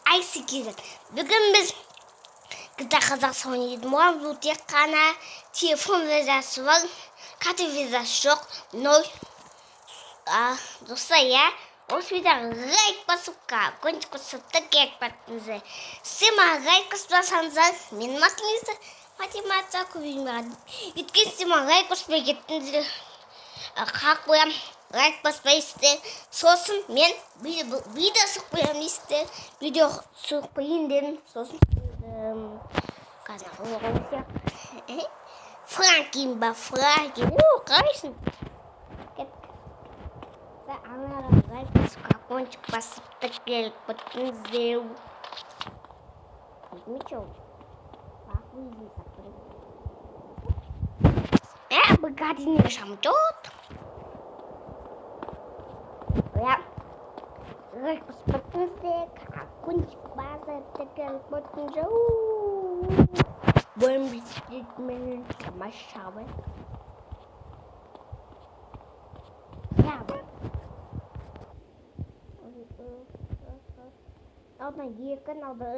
Айсекизет. Бүгін біз GTA Қазақстан ойнайды. Бұған бұл тек қана телефон визасы бар, карта визасы жоқ. Ноль. Достар, осы видеоға лайк басып, колокольчик басып, керек баттыңыздар. Сіз маған лайк басып басаңыздар, менің атыңызды мотивация көбеймеген. Өйткені сіз маған лайк баспай кеттіңіздер. Қақ қоям, лайк баспайсыздар. Сосын мен видео сұқ қоям дейсіздер. Видео сұқ қойын дедім. Сосын Франкин ба, Франкин. Қарайсың? Анаға лайк басып, колокольчик басып, керек баттыңыздар. Ничего. Богатый шамчот. Лайк подписывайтесь, колокольчик басып, подписывайтесь. Будем видеть меня машавы. Одна ека, одна.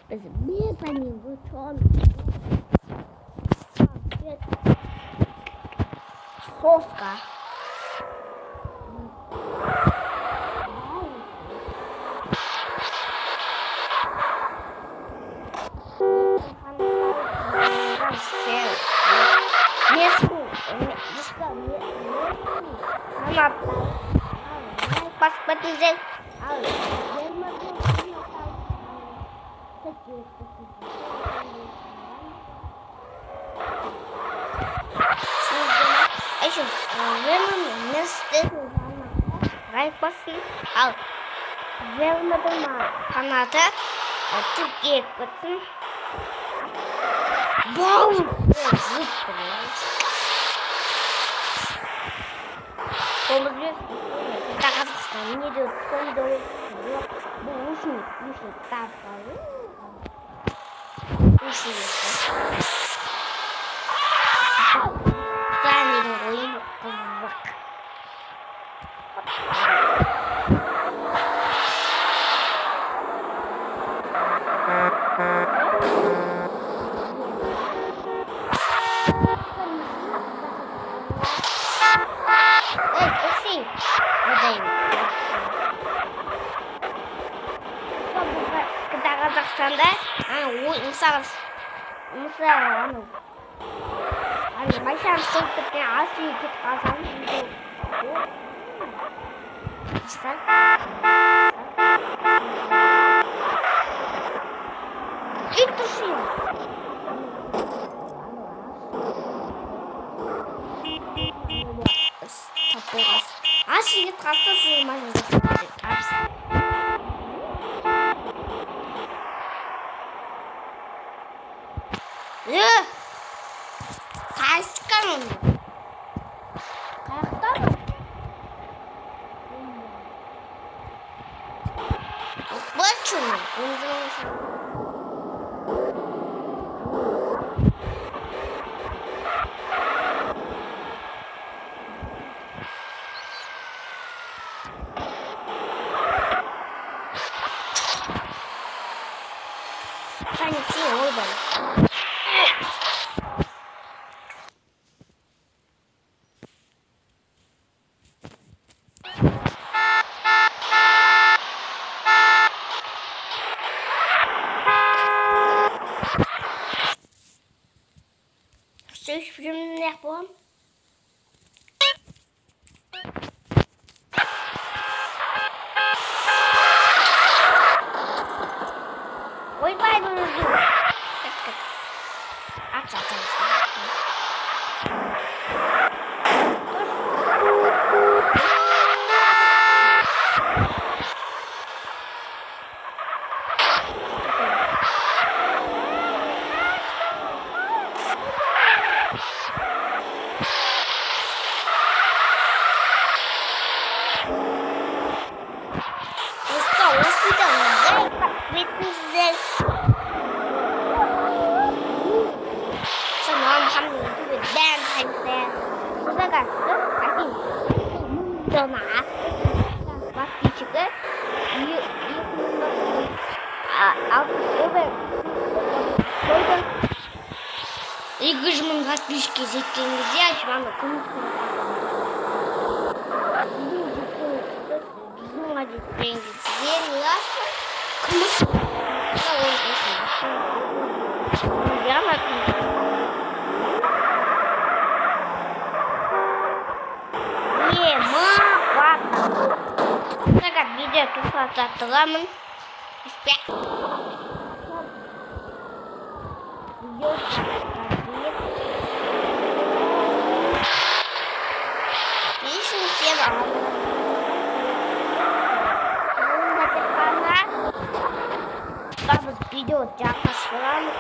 Biz bir bu çok soska. Al. Vermedim kanata. Türkiye batın. Bom. Помогли. Так Казахстан не идет. Помидоры. Bu уши так. Уши. Санин ойын қызық. Қазақстанда мысалы машина қойып кеткен асүйі кетіп қалсам ит тұшиын асүйі кетіп қалса сүйі машина Kaçkan Kayakta mı? Бачу mu? Sen iyi ol bana. Filmini ne yapalım? Oy bay bunu. 100 подписчикке жеткен кезде ачманы күміс жүзімға жеткен кезде ясно күміс видео тоқтатамын. Видео жалғастырамыз.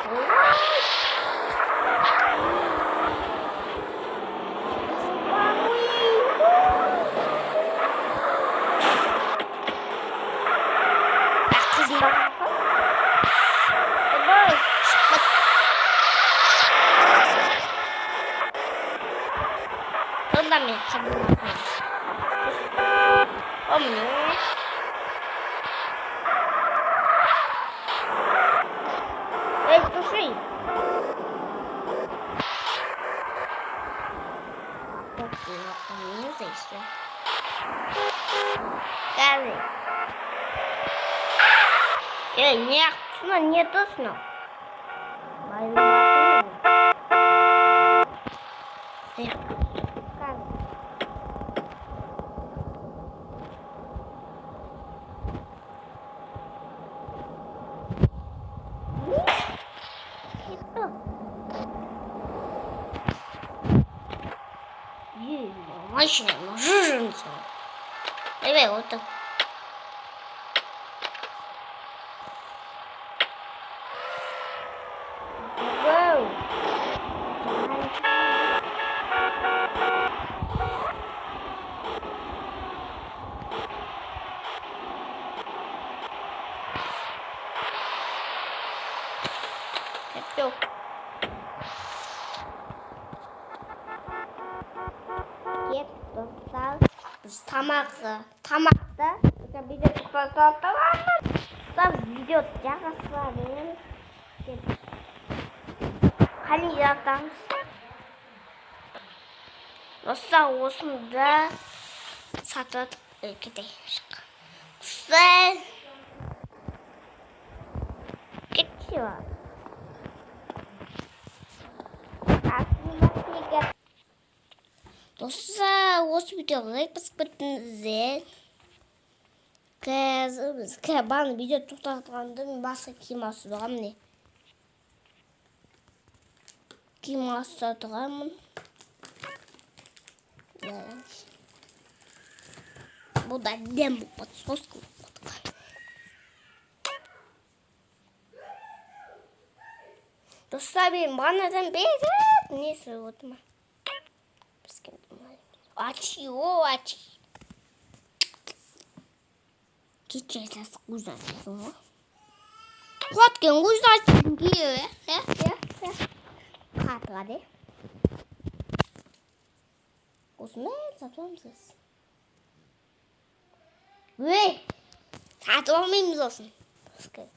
Мен қабылдаймын. Омне. Эй, слушай. Не здесь. Кажи. Нет, не тосно. Машина, жиженца. Давай вот так. Все. Тамақта видео тоқтатамын. Видео жалғастырамыз. Қане жатамыз. Достар, осында сатып кетейік. Достар, кетші бар. Достар, осы видеоға лайк басып кетіңіздер. Қазір біз баны видео тоқтатқанды мен басқа киім ауыстырамын. Киім ауыстырамын. Бұл да дем болып подсоска болып жатқан. Достар, мен банадан беріп несі отыма. Очи. Keçeceğiz güzel. Kotken güzel giyiyor. Kalk hadi. Osman satıyor musunuz? Ve satıyor musunuz? Satıyor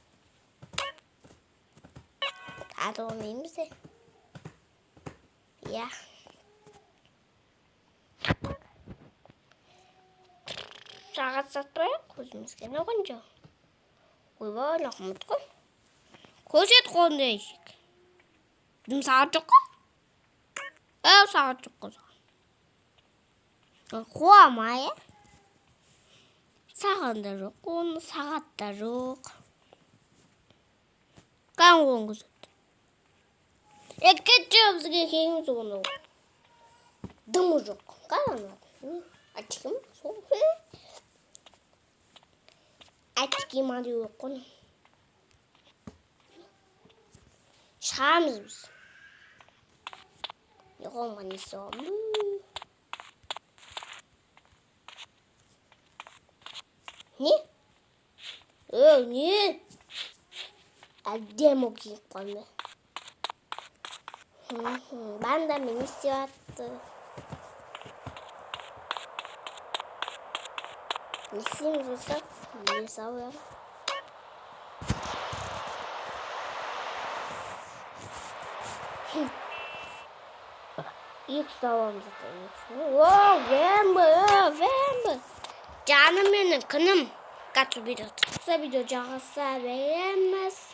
musunuz? Ya. Сағат сатпай көзімізге наған жоқ. Ойбай, нақымыт қой. Көзет қонды ешік. Дым сағат жоқ қой? Сағат жоқ қой. Қуама, Сағанда жоқ, оны сағатта жоқ. Қан қоң көзет. Кетші бізге кеңіз оны. Дымы жоқ. Қананады. Ачықым сол. Açık imadı yok onu. Şamıyız. Yok olmanız olmuş. Ne? Ne? Adem okuyup kaldı. Ben de minisi attı. Nesimiz olsa ne sağlıyor? Wow, Vember. Canım benim, kınım. Kaç video tutsa video cağızsa beğenmez.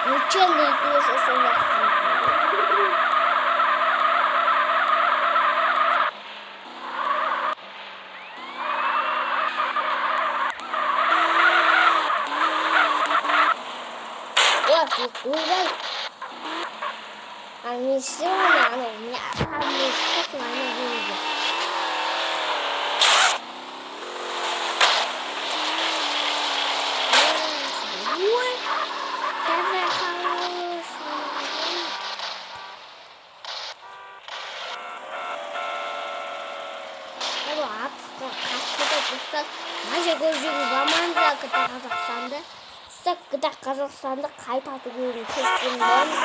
Mükemmel bir sesle. Ui, hàng xíu nhà này nhã tham đi khóc ngoài này vui rồi. Ui, cái này không cái bỏ Қазақстан Мажа көздегі Ваманза кіта Қазақстанды қайтату көрін көстен бармыз.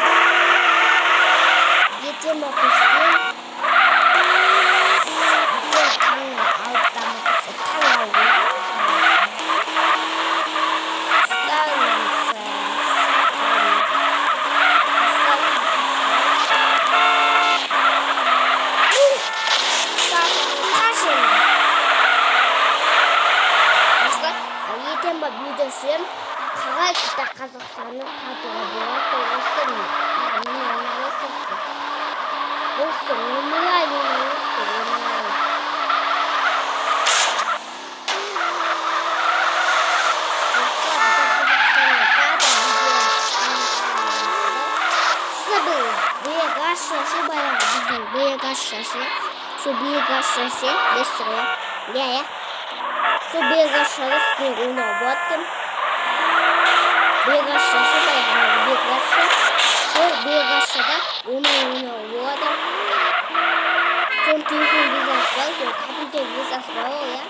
Ертең оқыстен видеосын қалай кіта Қазақстанды татуға болады осы онлайн Şu bir gazetesi gösteriyor. Ya. Şu bir gazetesi onu baktım. Bir gazetesi bayağı bir gazete. Şu bir gazetede onu baktım. Son telefon vizası var. Şu kapıda vizası var ya.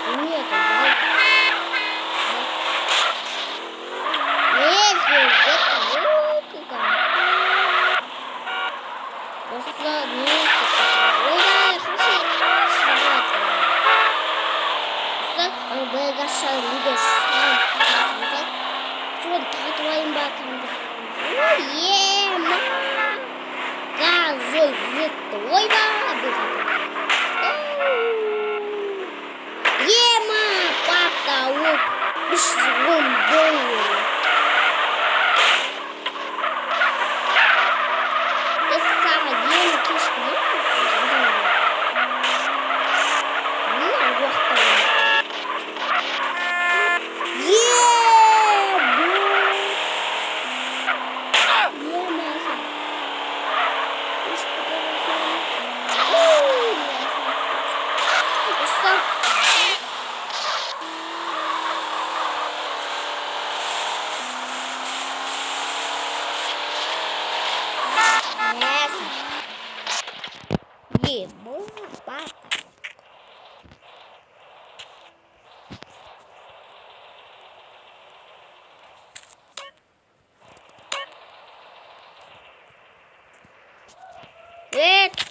Bilmiyorum.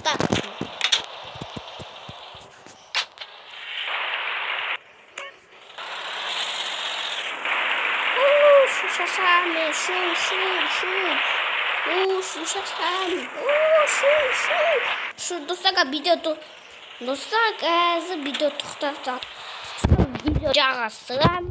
Так. Шушашами, шу. Шушашами. Шу достаға видео тоқтатады. Видео жағасыған.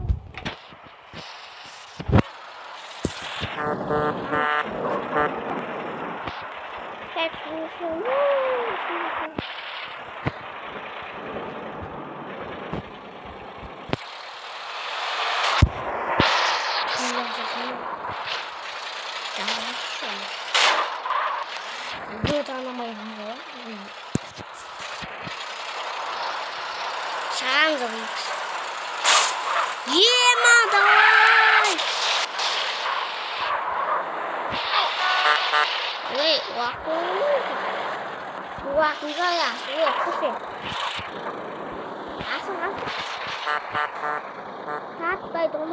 Ема, давай! Ой, 이거야. 커피. 아서. 빨리 너무.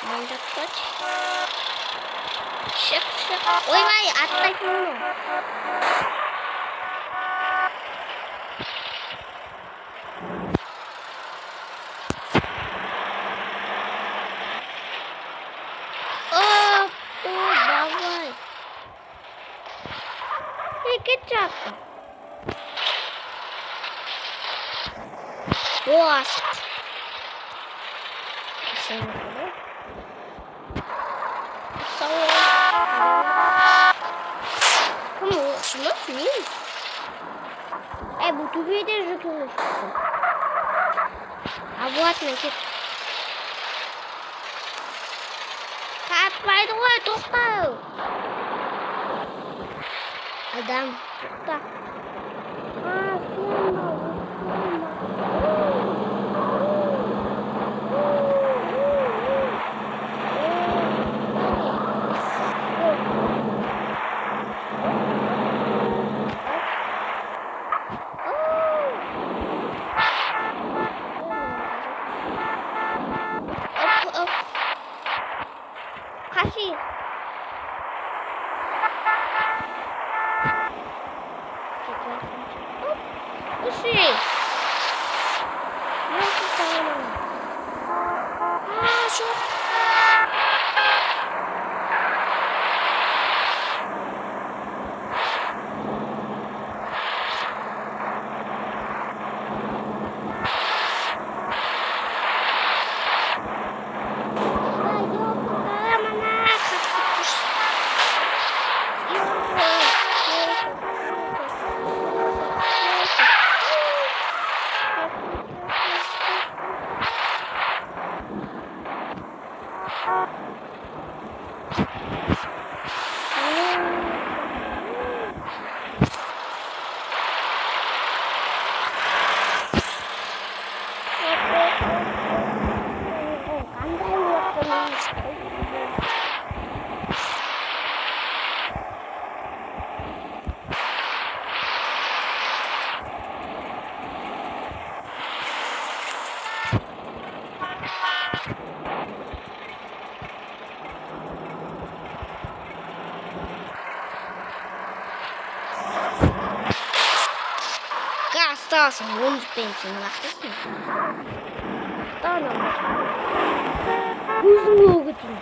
먼저 터치. 슉. 오이 마이, 아따 힘으로. кетчатка. Бост. Кому оқшымыз мейміз? Бұл төбеде жүгіріп шықты. Болатына кет. Қатпайды ғой, тоқтау. Адам, тоқта. Қаши. Үші. Жоқ. Остался вон в пенсии, нахуй. Что нам? Много тут.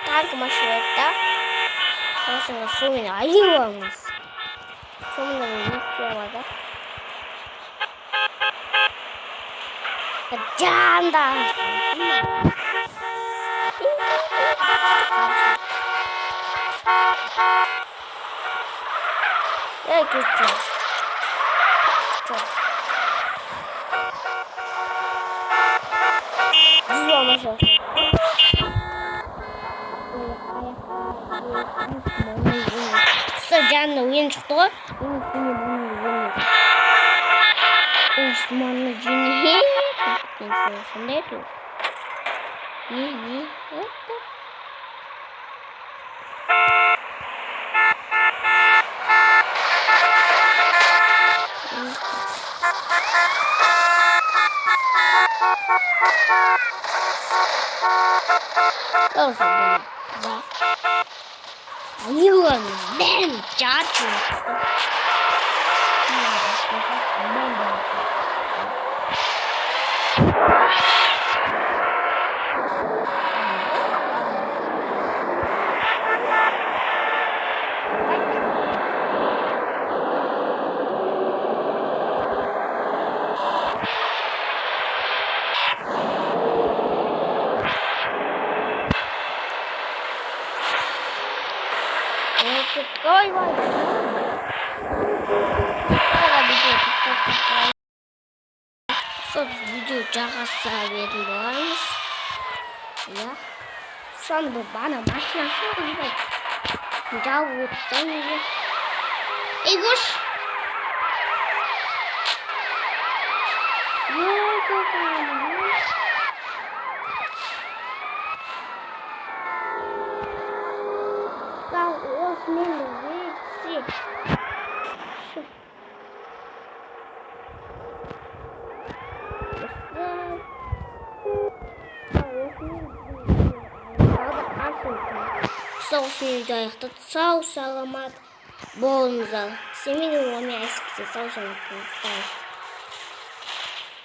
Танк машина, да? Sonra suyunu ayırıyoruz. Sonra istiyorlar da. Candan. Evet, güzel. Güzel olmuşlar. Саджанны ойын шықты ғой. Османны жеңе. Сондай тұр. Ayılan ben çağırdım. Ой, ой. Собственно, видео жағаса беретін боламыз. Ja. Son bu bana başına şöyle. Davut seni. Egoş. Yok yok. Sağ olsun. осы видео аяқтады. Сау саламат болыңыздар. Сен менің ойыма сау саламат болыңыздар.